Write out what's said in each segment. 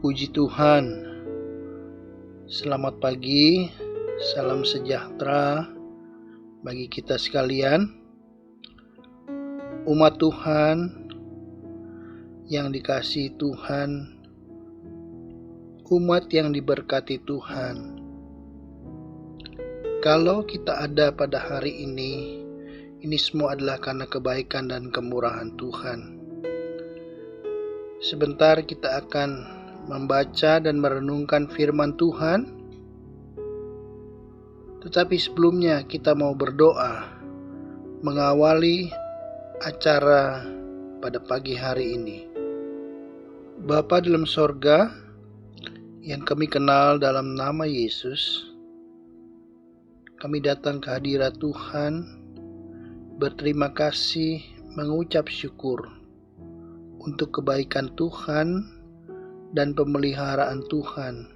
Puji Tuhan, selamat pagi, salam sejahtera bagi kita sekalian. Umat Tuhan yang dikasihi Tuhan, umat yang diberkati Tuhan. Kalau kita ada pada hari ini semua adalah karena kebaikan dan kemurahan Tuhan. Sebentar kita akan membaca dan merenungkan firman Tuhan. Tetapi sebelumnya kita mau berdoa mengawali acara pada pagi hari ini. Bapa dalam sorga yang kami kenal dalam nama Yesus, kami datang ke hadirat Tuhan, berterima kasih, mengucap syukur untuk kebaikan Tuhan dan pemeliharaan Tuhan.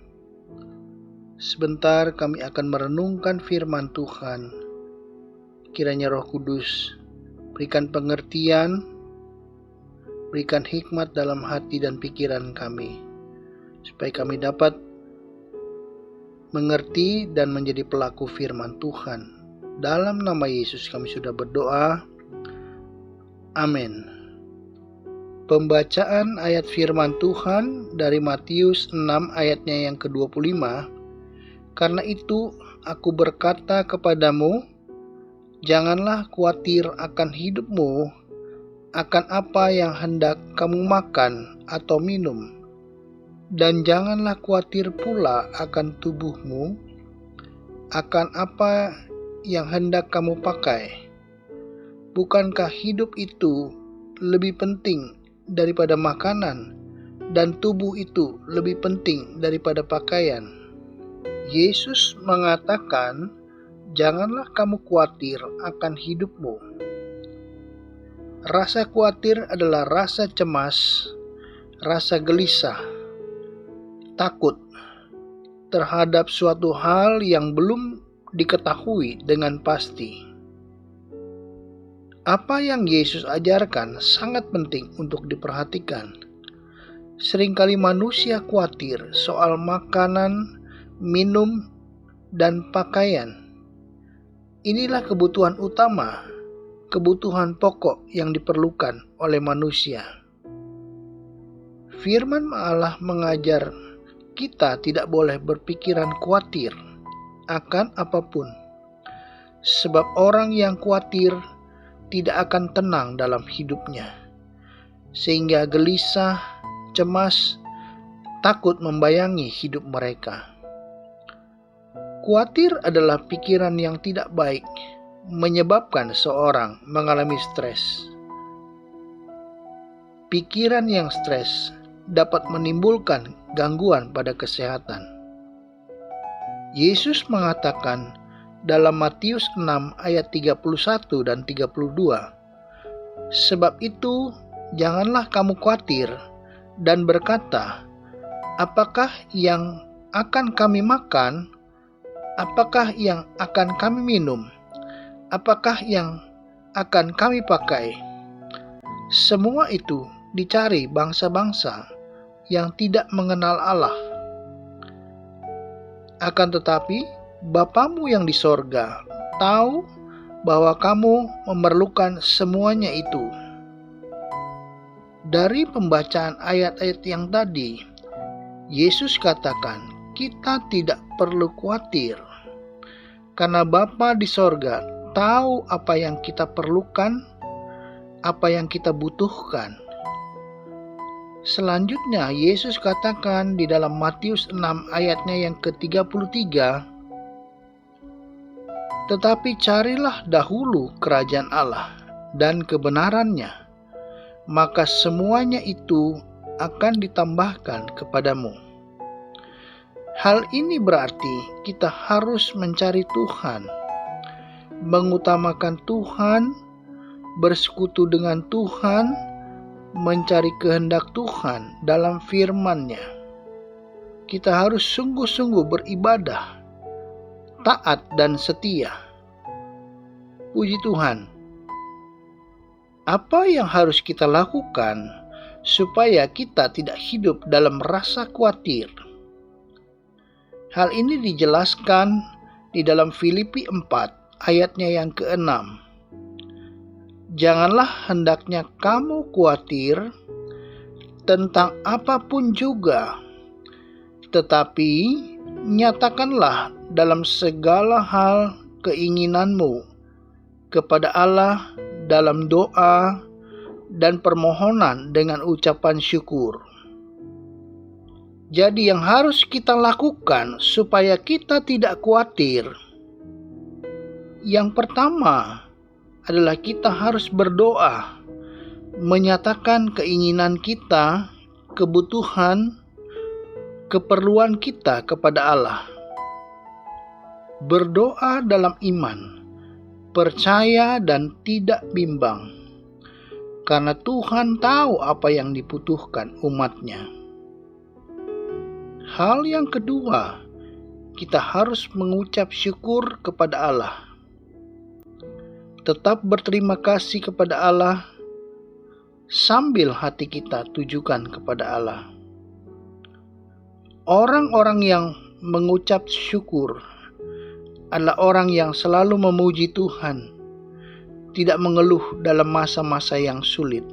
Sebentar kami akan merenungkan firman Tuhan. Kiranya Roh Kudus berikan pengertian, berikan hikmat dalam hati dan pikiran kami, supaya kami dapat mengerti dan menjadi pelaku firman Tuhan. Dalam nama Yesus kami sudah berdoa. Amin. Pembacaan ayat firman Tuhan dari Matius 6 ayatnya yang ke-25. Karena itu aku berkata kepadamu, janganlah khawatir akan hidupmu, akan apa yang hendak kamu makan atau minum, dan janganlah khawatir pula akan tubuhmu, akan apa yang hendak kamu pakai. Bukankah hidup itu lebih penting daripada makanan, dan tubuh itu lebih penting daripada pakaian? Yesus mengatakan, janganlah kamu khawatir akan hidupmu. Rasa khawatir adalah rasa cemas, rasa gelisah, takut terhadap suatu hal yang belum diketahui dengan pasti. Apa yang Yesus ajarkan sangat penting untuk diperhatikan. Seringkali manusia khawatir soal makanan, minum, dan pakaian. Inilah kebutuhan utama, kebutuhan pokok yang diperlukan oleh manusia. Firman Allah mengajar kita tidak boleh berpikiran khawatir akan apapun. Sebab orang yang khawatir tidak akan tenang dalam hidupnya, sehingga gelisah, cemas, takut membayangi hidup mereka. Khawatir adalah pikiran yang tidak baik, menyebabkan seorang mengalami stres. Pikiran yang stres dapat menimbulkan gangguan pada kesehatan. Yesus mengatakan dalam Matius 6 ayat 31 dan 32, sebab itu janganlah kamu khawatir dan berkata, apakah yang akan kami makan, apakah yang akan kami minum, apakah yang akan kami pakai. Semua itu dicari bangsa-bangsa yang tidak mengenal Allah. Akan tetapi Bapamu yang di sorga tahu bahwa kamu memerlukan semuanya itu. Dari pembacaan ayat-ayat yang tadi, Yesus katakan kita tidak perlu khawatir, karena Bapa di sorga tahu apa yang kita perlukan, apa yang kita butuhkan. Selanjutnya Yesus katakan di dalam Matius 6 ayatnya yang ke-33, tetapi carilah dahulu kerajaan Allah dan kebenarannya, maka semuanya itu akan ditambahkan kepadamu. Hal ini berarti kita harus mencari Tuhan, mengutamakan Tuhan, bersekutu dengan Tuhan, mencari kehendak Tuhan dalam firman-Nya. Kita harus sungguh-sungguh beribadah, taat dan setia. Puji Tuhan. Apa yang harus kita lakukan supaya kita tidak hidup dalam rasa khawatir. Hal ini dijelaskan di dalam Filipi 4 ayatnya yang ke-6. Janganlah hendaknya kamu khawatir tentang apapun juga, tetapi nyatakanlah dalam segala hal keinginanmu kepada Allah dalam doa dan permohonan dengan ucapan syukur. Jadi yang harus kita lakukan supaya kita tidak khawatir, yang pertama adalah kita harus berdoa, menyatakan keinginan kita, kebutuhan, keperluan kita kepada Allah. Berdoa dalam iman, percaya dan tidak bimbang, karena Tuhan tahu apa yang dibutuhkan umat-Nya. Hal yang kedua, kita harus mengucap syukur kepada Allah. Tetap berterima kasih kepada Allah sambil hati kita tujukan kepada Allah. Orang-orang yang mengucap syukur adalah orang yang selalu memuji Tuhan, tidak mengeluh dalam masa-masa yang sulit.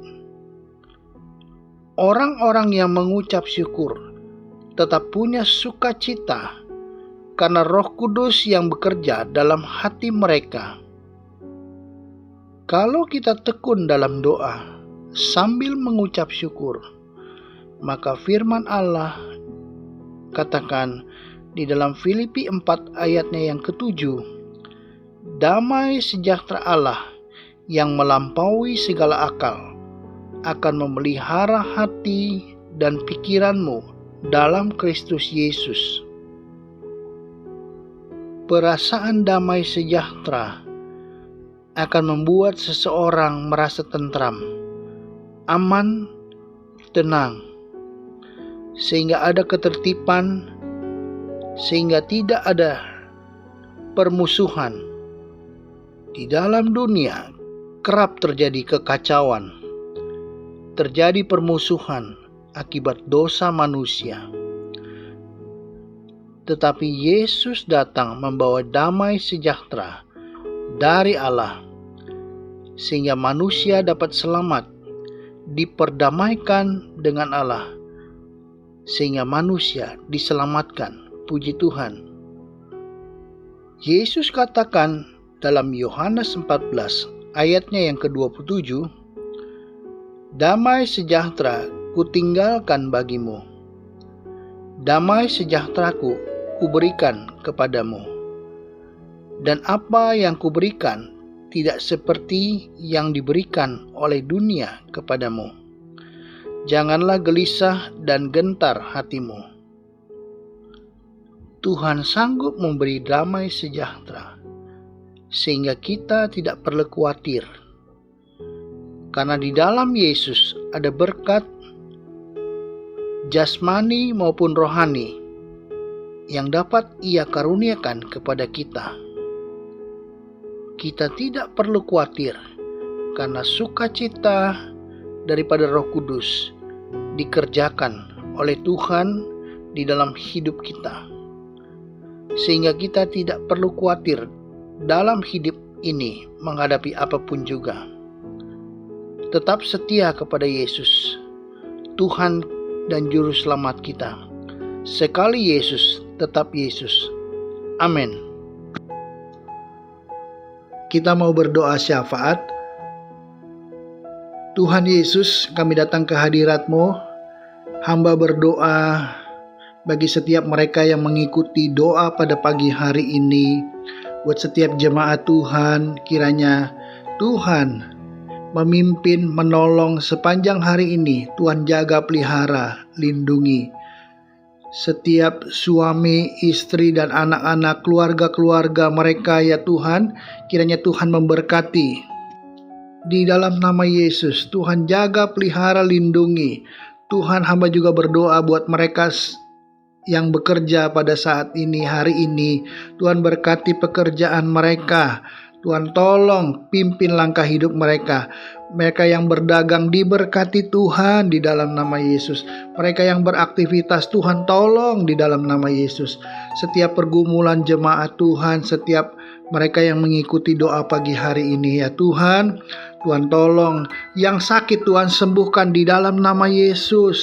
Orang-orang yang mengucap syukur tetap punya sukacita karena Roh Kudus yang bekerja dalam hati mereka. Kalau kita tekun dalam doa sambil mengucap syukur, maka firman Allah katakan di dalam Filipi 4 ayatnya yang ke-7, damai sejahtera Allah yang melampaui segala akal akan memelihara hati dan pikiranmu dalam Kristus Yesus. Perasaan damai sejahtera akan membuat seseorang merasa tentram, aman, tenang, sehingga ada ketertiban, sehingga tidak ada permusuhan. Di dalam dunia kerap terjadi kekacauan, terjadi permusuhan akibat dosa manusia. Tetapi Yesus datang membawa damai sejahtera dari Allah, sehingga manusia dapat selamat, diperdamaikan dengan Allah, sehingga manusia diselamatkan. Puji Tuhan. Yesus katakan dalam Yohanes 14 ayatnya yang ke-27, damai sejahtera kutinggalkan bagimu, damai sejahteraku kuberikan kepadamu, dan apa yang kuberikan tidak seperti yang diberikan oleh dunia kepadamu. Janganlah gelisah dan gentar hatimu. Tuhan sanggup memberi damai sejahtera, sehingga kita tidak perlu khawatir. Karena di dalam Yesus ada berkat jasmani maupun rohani yang dapat Ia karuniakan kepada kita. Kita tidak perlu khawatir, karena sukacita daripada Roh Kudus dikerjakan oleh Tuhan di dalam hidup kita, sehingga kita tidak perlu khawatir dalam hidup ini menghadapi apapun juga. Tetap setia kepada Yesus, Tuhan dan Juru Selamat kita. Sekali Yesus, tetap Yesus. Amin. Kita mau berdoa syafaat. Tuhan Yesus, kami datang ke hadirat-Mu. Hamba berdoa bagi setiap mereka yang mengikuti doa pada pagi hari ini. Buat setiap jemaat Tuhan, kiranya Tuhan memimpin, menolong sepanjang hari ini. Tuhan jaga, pelihara, lindungi setiap suami, istri, dan anak-anak, keluarga-keluarga mereka ya Tuhan. Kiranya Tuhan memberkati. Di dalam nama Yesus, Tuhan jaga, pelihara, lindungi. Tuhan, hamba juga berdoa buat mereka yang bekerja pada saat ini, hari ini. Tuhan berkati pekerjaan mereka. Tuhan tolong pimpin langkah hidup mereka. Mereka yang berdagang diberkati Tuhan di dalam nama Yesus. Mereka yang beraktivitas Tuhan tolong di dalam nama Yesus. Setiap pergumulan jemaat Tuhan, setiap mereka yang mengikuti doa pagi hari ini ya Tuhan, Tuhan tolong. Yang sakit Tuhan sembuhkan di dalam nama Yesus.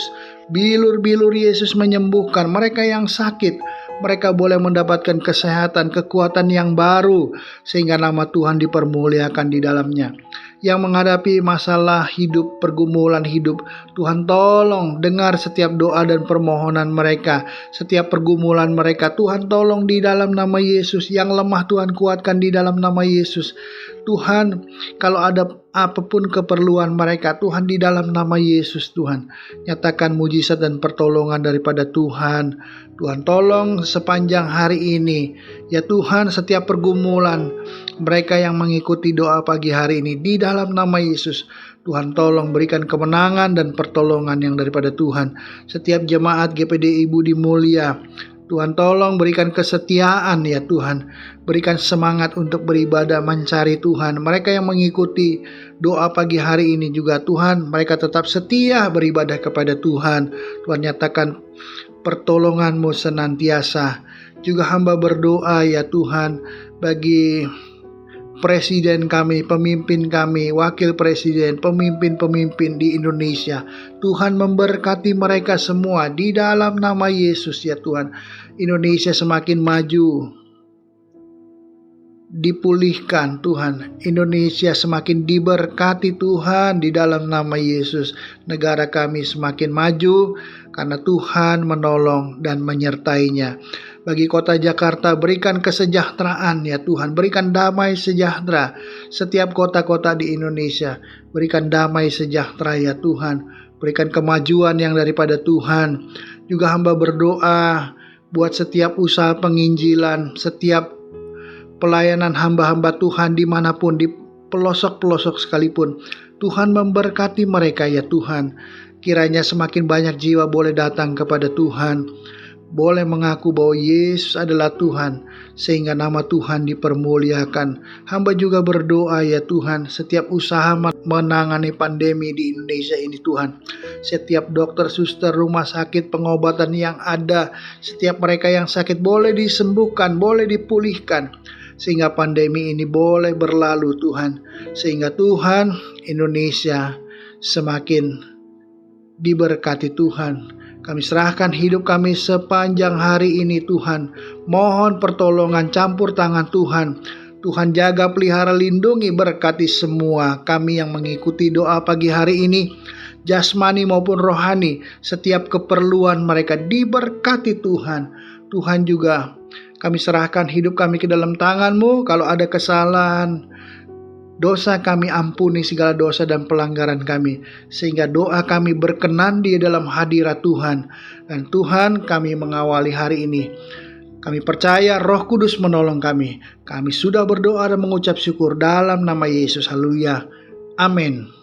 Bilur-bilur Yesus menyembuhkan mereka yang sakit. Mereka boleh mendapatkan kesehatan, kekuatan yang baru, sehingga nama Tuhan dipermuliakan di dalamnya. Yang menghadapi masalah hidup, pergumulan hidup, Tuhan tolong dengar setiap doa dan permohonan mereka, setiap pergumulan mereka. Tuhan tolong di dalam nama Yesus. Yang lemah Tuhan kuatkan di dalam nama Yesus. Tuhan, kalau ada apapun keperluan mereka, Tuhan di dalam nama Yesus, Tuhan nyatakan mujizat dan pertolongan daripada Tuhan. Tuhan tolong sepanjang hari ini ya Tuhan, setiap pergumulan mereka yang mengikuti doa pagi hari ini di dalam nama Yesus. Tuhan tolong berikan kemenangan dan pertolongan yang daripada Tuhan. Setiap jemaat GPD Budi Mulia, Tuhan tolong berikan kesetiaan ya Tuhan. Berikan semangat untuk beribadah mencari Tuhan. Mereka yang mengikuti doa pagi hari ini juga Tuhan, mereka tetap setia beribadah kepada Tuhan. Tuhan nyatakan pertolongan-Mu senantiasa. Juga hamba berdoa ya Tuhan bagi presiden kami, pemimpin kami, wakil presiden, pemimpin-pemimpin di Indonesia. Tuhan memberkati mereka semua di dalam nama Yesus ya Tuhan. Indonesia semakin maju, dipulihkan Tuhan. Indonesia semakin diberkati Tuhan di dalam nama Yesus. Negara kami semakin maju karena Tuhan menolong dan menyertainya. Bagi kota Jakarta berikan kesejahteraan ya Tuhan. Berikan damai sejahtera. Setiap kota-kota di Indonesia berikan damai sejahtera ya Tuhan. Berikan kemajuan yang daripada Tuhan. Juga hamba berdoa buat setiap usaha penginjilan, setiap pelayanan hamba-hamba Tuhan dimanapun, di pelosok-pelosok sekalipun. Tuhan memberkati mereka ya Tuhan. Kiranya semakin banyak jiwa boleh datang kepada Tuhan, boleh mengaku bahwa Yesus adalah Tuhan, sehingga nama Tuhan dipermuliakan. Hamba juga berdoa ya Tuhan, setiap usaha menangani pandemi di Indonesia ini Tuhan, setiap dokter, suster, rumah sakit, pengobatan yang ada, setiap mereka yang sakit boleh disembuhkan, boleh dipulihkan, sehingga pandemi ini boleh berlalu Tuhan, sehingga Tuhan Indonesia semakin diberkati Tuhan. Kami serahkan hidup kami sepanjang hari ini Tuhan. Mohon pertolongan campur tangan Tuhan. Tuhan jaga, pelihara, lindungi, berkati semua kami yang mengikuti doa pagi hari ini, jasmani maupun rohani. Setiap keperluan mereka diberkati Tuhan. Tuhan juga kami serahkan hidup kami ke dalam tangan-Mu. Kalau ada kesalahan, dosa kami ampuni segala dosa dan pelanggaran kami, sehingga doa kami berkenan di dalam hadirat Tuhan. Dan Tuhan, kami mengawali hari ini, kami percaya Roh Kudus menolong kami. Kami sudah berdoa dan mengucap syukur dalam nama Yesus. Haleluya. Amin.